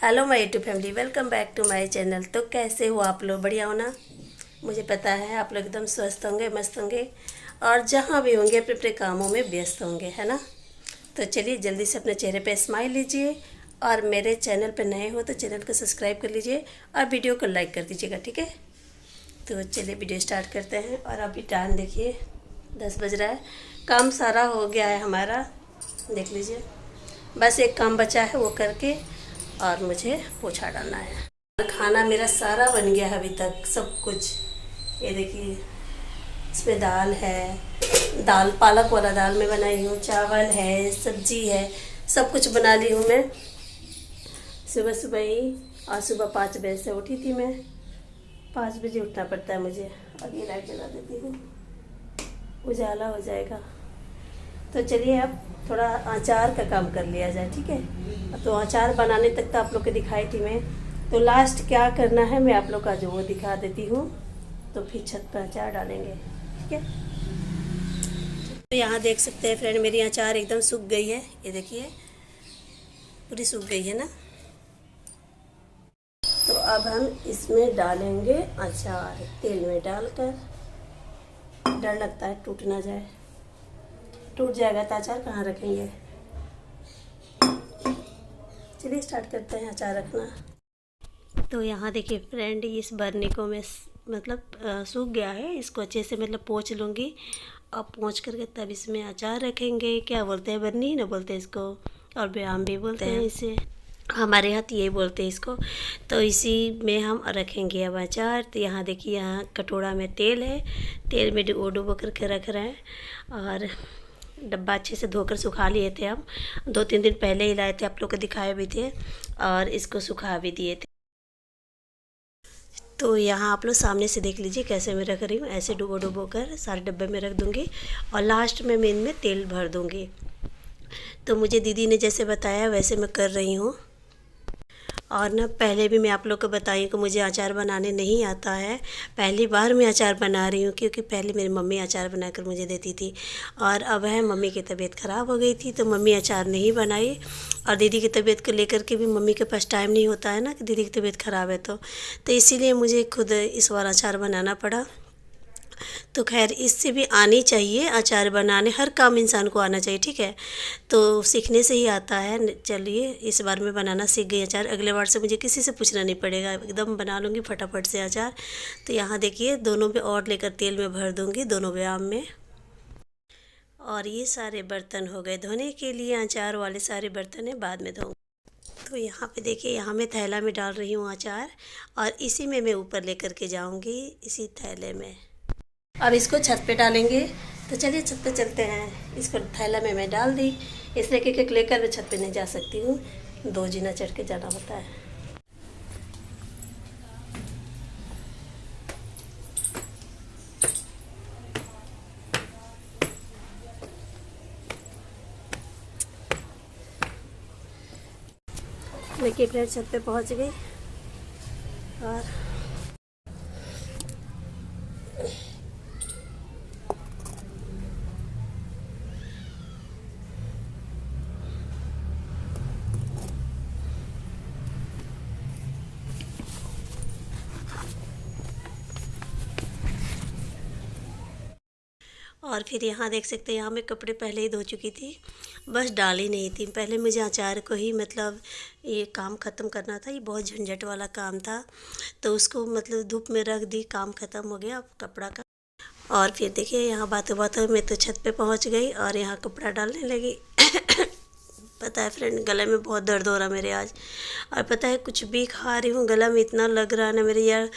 Hello my YouTube family, welcome back to my channel. तो कैसे हो आप लोग? बढ़िया हो ना? मुझे पता है आप लोग एकदम स्वस्थ होंगे, मस्त होंगे और जहाँ भी होंगे अपने अपने कामों में व्यस्त होंगे, है ना। तो चलिए जल्दी से अपने चेहरे पे स्माइल लीजिए और मेरे चैनल पे नए हो तो चैनल को सब्सक्राइब कर लीजिए और वीडियो को लाइक कर दीजिएगा, ठीक है। तो चलिए वीडियो स्टार्ट करते हैं। और अभी टाइम देखिए 10 बज रहा है। काम सारा हो गया है हमारा, देख लीजिए। बस एक काम बचा है, वो करके और मुझे पोछा डालना है। खाना मेरा सारा बन गया है अभी तक, सब कुछ। ये देखिए, इसमें दाल है, दाल पालक वाला दाल मैं बनाई हूँ, चावल है, सब्जी है, सब कुछ बना ली हूँ मैं सुबह सुबह ही। और सुबह 5 बजे से उठी थी मैं। 5 बजे उठना पड़ता है मुझे। और ये लाइट जला देती हूँ, उजाला हो जाएगा। तो चलिए अब थोड़ा अचार का काम कर लिया जाए, ठीक है। तो अचार बनाने तक तो आप लोग को दिखाई थी मैं। तो लास्ट क्या करना है मैं आप लोग का जो वो दिखा देती हूँ। तो फिर छत पर अचार डालेंगे, ठीक है। तो यहाँ देख सकते हैं फ्रेंड, मेरी अचार एकदम सूख गई है। ये देखिए, पूरी सूख गई है ना। तो अब हम इसमें डालेंगे अचार, तेल में डालकर। डर लगता है टूट ना जाए, टूट जाएगा तो अचार कहाँ रखेंगे। चलिए स्टार्ट करते हैं अचार रखना। तो यहाँ देखिए फ्रेंड, इस बरनी को मैं मतलब सूख गया है, इसको अच्छे से मतलब पोंछ लूँगी। अब पोंछ करके तब इसमें अचार रखेंगे। क्या बोलते हैं, बरनी ना बोलते हैं इसको, और बयाम भी बोलते हैं इसे, हमारे यहाँ तो यही बोलते हैं इसको। तो इसी में हम रखेंगे अब अचार। तो यहाँ देखिए, यहाँ कटोरा में तेल है, तेल में डुबो करके रख रहे हैं। और डब्बा अच्छे से धोकर सुखा लिए थे हम, 2-3 दिन पहले ही लाए थे, आप लोग को दिखाए भी थे और इसको सुखा भी दिए थे। तो यहाँ आप लोग सामने से देख लीजिए कैसे मैं रख रही हूँ। ऐसे डुबो कर सारे डब्बे में रख दूँगी और लास्ट में मैं इनमें तेल भर दूँगी। तो मुझे दीदी ने जैसे बताया वैसे मैं कर रही हूँ। और ना पहले भी मैं आप लोग को बताई कि मुझे अचार बनाने नहीं आता है। पहली बार मैं अचार बना रही हूँ, क्योंकि पहले मेरी मम्मी अचार बनाकर मुझे देती थी। और अब है, मम्मी की तबीयत ख़राब हो गई थी तो मम्मी अचार नहीं बनाई। और दीदी की तबीयत को लेकर के भी मम्मी के पास टाइम नहीं होता है ना, कि दीदी की तबीयत ख़राब है तो इसीलिए मुझे खुद इस बार अचार बनाना पड़ा। तो खैर, इससे भी आनी चाहिए अचार बनाने, हर काम इंसान को आना चाहिए, ठीक है। तो सीखने से ही आता है। चलिए इस बार मैं बनाना सीख गई अचार, अगले बार से मुझे किसी से पूछना नहीं पड़ेगा, एकदम बना लूँगी फटाफट से अचार। तो यहाँ देखिए, दोनों पे और लेकर तेल में भर दूँगी, दोनों बयाम में। और ये सारे बर्तन हो गए धोने के लिए, अचार वाले सारे बर्तन है, बाद में धोऊँगी। तो यहाँ पे देखिए, यहाँ मैं थैला में डाल रही हूँ अचार और इसी में मैं ऊपर लेकर के जाऊँगी, इसी थैले में। अब इसको छत पे डालेंगे। तो चलिए छत पे चलते हैं। इसको थैला में मैं डाल दी, इसलिए कि लेकर मैं छत पे नहीं जा सकती हूँ, 2 जीना चढ़ के जाना होता है। देखिए फ्रेंड, छत पे पहुँच गई। और फिर यहाँ देख सकते हैं, यहाँ मैं कपड़े पहले ही धो चुकी थी, बस डाली नहीं थी। पहले मुझे अचार को ही मतलब ये काम ख़त्म करना था, ये बहुत झंझट वाला काम था। तो उसको मतलब धूप में रख दी, काम ख़त्म हो गया अब कपड़ा का। और फिर देखिए, यहाँ बातों बातों में तो छत पे पहुँच गई और यहाँ कपड़ा डालने लगी। पता है फ्रेंड, गले में बहुत दर्द हो रहा मेरे आज। और पता है, कुछ भी खा रही हूँ गला में इतना लग रहा है ना मेरे यार,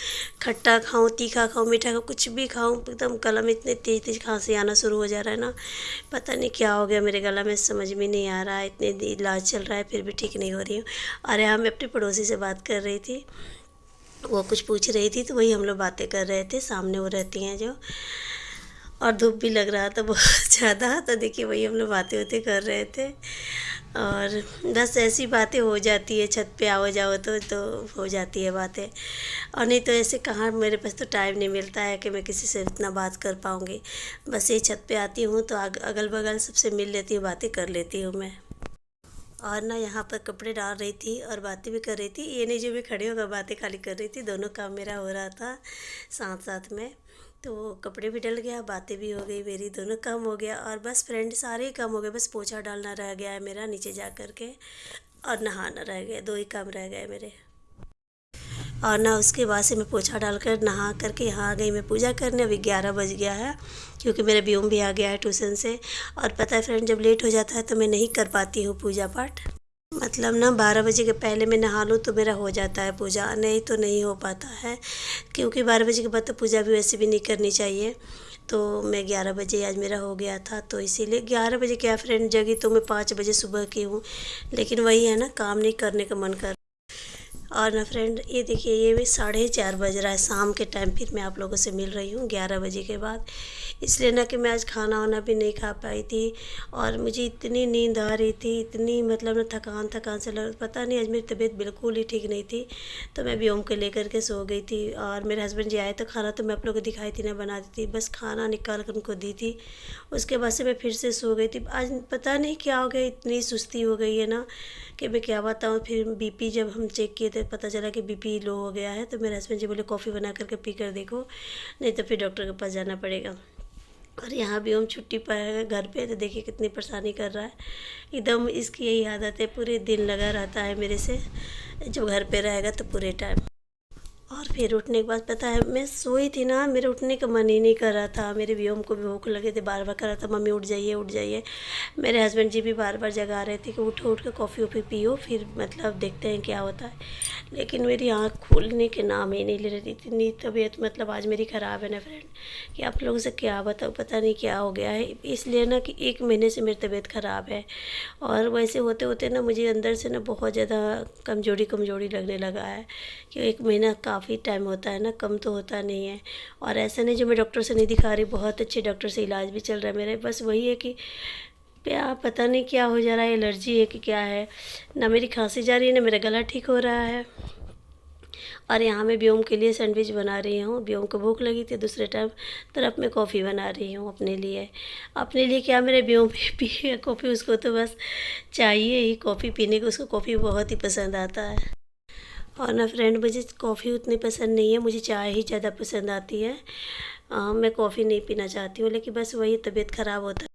खट्टा खाऊं, तीखा खाऊं, मीठा खाऊं, कुछ भी खाऊं, एकदम गला में इतने तेज तेज खांसी आना शुरू हो जा रहा है ना। पता नहीं क्या हो गया मेरे गला में, समझ में नहीं आ रहा है। इतने इलाज चल रहा है फिर भी ठीक नहीं हो रही हूँ। और यहाँ मैं अपनी पड़ोसी से बात कर रही थी, वो कुछ पूछ रही थी तो वही हम लोग बातें कर रहे थे, सामने वो रहती हैं जो। और धूप भी लग रहा था बहुत ज़्यादा, तो देखिए वही हम लोग बातें होते कर रहे थे। और बस ऐसी बातें हो जाती है, छत पे आओ जाओ तो हो जाती है बातें। और नहीं तो ऐसे कहाँ, मेरे पास तो टाइम नहीं मिलता है कि मैं किसी से इतना बात कर पाऊँगी। बस ये छत पे आती हूँ तो अगल बगल सबसे मिल लेती हूँ, बातें कर लेती हूँ मैं। और ना यहाँ पर कपड़े डाल रही थी और बातें भी कर रही थी। ये नहीं जो मैं खड़ी होकर बातें खाली कर रही थी, दोनों काम मेरा हो रहा था साथ साथ में। तो कपड़े भी डल गया, बातें भी हो गई मेरी, दोनों काम हो गया। और बस फ्रेंड सारे ही काम हो गए, बस पोछा डालना रह गया है मेरा नीचे जा कर के, और नहाना रह गया। 2 ही काम रह गए मेरे। और ना उसके बाद से मैं पोछा डालकर नहा करके यहाँ आ गई मैं पूजा करने। अभी 11 बज गया है क्योंकि मेरा व्योम भी आ गया है ट्यूशन से। और पता है फ्रेंड, जब लेट हो जाता है तो मैं नहीं कर पाती हूँ पूजा पाठ। मतलब ना 12 बजे के पहले मैं नहा लूँ तो मेरा हो जाता है पूजा, नहीं तो नहीं हो पाता है। क्योंकि 12 बजे के बाद तो पूजा भी वैसे भी नहीं करनी चाहिए। तो मैं 11 बजे आज मेरा हो गया था, तो इसीलिए 11 बजे क्या फ्रेंड, जगी तो मैं 5 बजे सुबह की हूँ। लेकिन वही है ना, काम नहीं करने का मन कर। और ना फ्रेंड, ये देखिए ये भी 4:30 बज रहा है शाम के टाइम। फिर मैं आप लोगों से मिल रही हूँ 11 बजे के बाद। इसलिए ना कि मैं आज खाना वाना भी नहीं खा पाई थी और मुझे इतनी नींद आ रही थी, इतनी मतलब ना थकान से लग, पता नहीं आज मेरी तबीयत बिल्कुल ही ठीक नहीं थी। तो मैं व्योम को लेकर के सो गई थी। और मेरे हस्बैंड जी आए तो खाना तो मैं आप लोगों को दिखाई थी ना, बना दी थी, बस खाना निकाल कर उनको दी थी। उसके बाद से मैं फिर से सो गई थी। आज पता नहीं क्या हो गया, इतनी सुस्ती हो गई है ना कि मैं क्या बताऊँ। फिर बीपी जब हम चेक किए तो पता चला कि बीपी लो हो गया है। तो मेरे हस्बैंड जी बोले कॉफ़ी बना करके पी कर देखो, नहीं तो फिर डॉक्टर के पास जाना पड़ेगा। और यहाँ भी हम छुट्टी पर है घर पे, तो देखिए कितनी परेशानी कर रहा है एकदम। इसकी यही आदत है, पूरे दिन लगा रहता है मेरे से जब घर पे रहेगा तो पूरे टाइम। और फिर उठने के बाद पता है मैं सोई थी ना, मेरे उठने का मन ही नहीं कर रहा था। मेरे व्योम को भी भूख लगे थे, बार बार कर रहा था मम्मी उठ जाइए उठ जाइए। मेरे हस्बैंड जी भी बार बार जगा रहे थे कि उठो उठ के कॉफ़ी वॉफ़ी पियो, फिर मतलब देखते हैं क्या होता है। लेकिन मेरी आँख खोलने के नाम ही नहीं ले रही थी। इतनी तबीयत मतलब आज मेरी ख़राब है ना फ्रेंड, कि आप लोगों से क्या बताऊँ, पता नहीं क्या हो गया है। इसलिए ना कि 1 महीने से मेरी तबीयत ख़राब है। और वैसे होते होते ना मुझे अंदर से ना बहुत ज़्यादा कमज़ोरी लगने लगा है। कि 1 महीना काफ़ी टाइम होता है ना, कम तो होता नहीं है। और ऐसा नहीं जो मैं डॉक्टर से नहीं दिखा रही, बहुत अच्छे डॉक्टर से इलाज भी चल रहा है मेरे। बस वही है कि क्या पता नहीं क्या हो जा रहा है, एलर्जी है कि क्या है। ना मेरी खांसी जा रही है, ना मेरा गला ठीक हो रहा है। और यहाँ मैं व्योम के लिए सैंडविच बना रही हूँ। व्योम को भूख लगी थी, दूसरे तरफ मैं कॉफ़ी बना रही हूँ अपने लिए क्या, मेरे व्योम भी पिए कॉफ़ी, उसको तो बस चाहिए ही कॉफ़ी पीने को, उसको कॉफ़ी बहुत ही पसंद आता है। और ना फ्रेंड, मुझे कॉफ़ी उतनी पसंद नहीं है, मुझे चाय ही ज़्यादा पसंद आती है। मैं कॉफ़ी नहीं पीना चाहती हूँ, लेकिन बस वही तबीयत ख़राब होता है,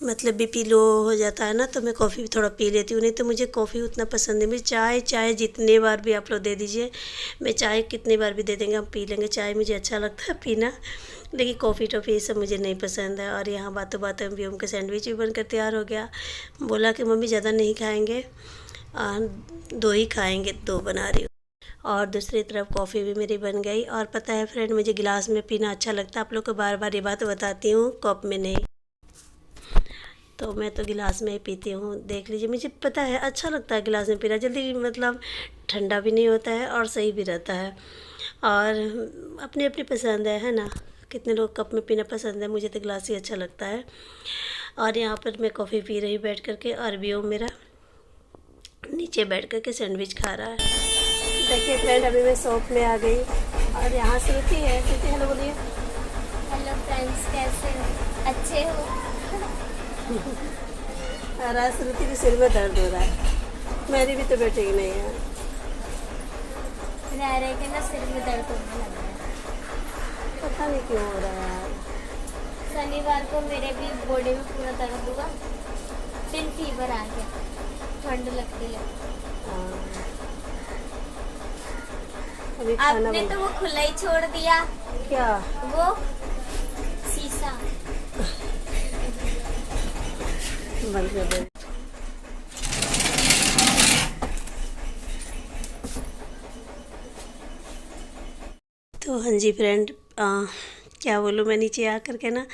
मतलब बीपी लो हो जाता है ना, तो मैं कॉफ़ी भी थोड़ा पी लेती हूँ। नहीं तो मुझे कॉफ़ी उतना पसंद नहीं। मुझे चाय जितने बार भी आप लोग दे दीजिए, मैं चाय कितनी बार भी दे देंगे हम पी लेंगे। चाय मुझे अच्छा लगता है पीना, लेकिन कॉफ़ी टॉफ़ी ये सब मुझे नहीं पसंद है। और यहाँ बातों बातों में भी उनका सैंडविच भी बनकर तैयार हो गया। बोला कि मम्मी ज़्यादा नहीं खाएँगे, 2 ही खाएँगे, 2 बना रही हूँ। और दूसरी तरफ कॉफ़ी भी मेरी बन गई। और पता है फ्रेंड, मुझे गिलास में पीना अच्छा लगता है। आप लोग को बार बार ये बात बताती हूँ, कप में नहीं। तो मैं तो गिलास में ही पीती हूँ, देख लीजिए। मुझे पता है अच्छा लगता है गिलास में पीना, जल्दी मतलब ठंडा भी नहीं होता है और सही भी रहता है। और अपनी अपनी पसंद है ना, कितने लोग कप में पीना पसंद है, मुझे तो गिलास ही अच्छा लगता है। और यहाँ पर मैं कॉफ़ी पी रही बैठ करके, और व्योम मेरा नीचे बैठ करके सैंडविच खा रहा है। देखिए फ्रेंड, अभी मैं शॉप में आ गई और यहाँ श्रुति है। श्रुति हेलो बोलिए। हेलो फ्रेंड्स, कैसे हो? अच्छे हो? और आज श्रुति के सिर में दर्द हो रहा है, मेरी भी तो ठीक नहीं है। रह रहे के ना सिर में दर्द होने लगा है, पता नहीं क्यों हो रहा है यार। शनिवार को मेरे भी बॉडी में पूरा दर्द हुआ, फिर फीवर आ गया, ठंड लगने लगी। आपने तो वो खुला ही छोड़ दिया। क्या? वो शीशा बंद कर दे। तो हाँ जी फ्रेंड, क्या बोलूँ मैं, नीचे आ कर के ना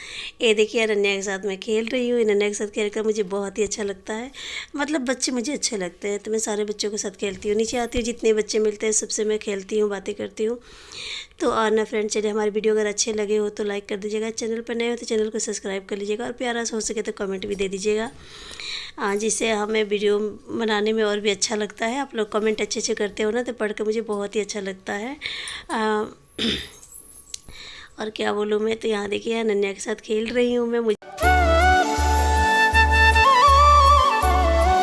ये देखिए अनन्या के साथ मैं खेल रही हूँ। अनन्या के साथ खेल कर मुझे बहुत ही अच्छा लगता है। मतलब बच्चे मुझे अच्छे लगते हैं, तो मैं सारे बच्चों के साथ खेलती हूँ। नीचे आती हूँ, जितने बच्चे मिलते हैं सबसे मैं खेलती हूँ, बातें करती हूँ। तो और ना फ्रेंड, चलिए हमारी वीडियो अगर अच्छे लगे हो तो लाइक कर दीजिएगा, चैनल पर नए हो तो चैनल को सब्सक्राइब कर लीजिएगा, और प्यारा सा हो सके तो कमेंट भी दे दीजिएगा, जिससे हमें वीडियो बनाने में और भी अच्छा लगता है। आप लोग कमेंट अच्छे अच्छे करते हो ना, तो पढ़ कर मुझे बहुत ही अच्छा लगता है। और क्या बोलूँ मैं, तो यहाँ देखिए अनन्या के साथ खेल रही हूँ मैं। मुझे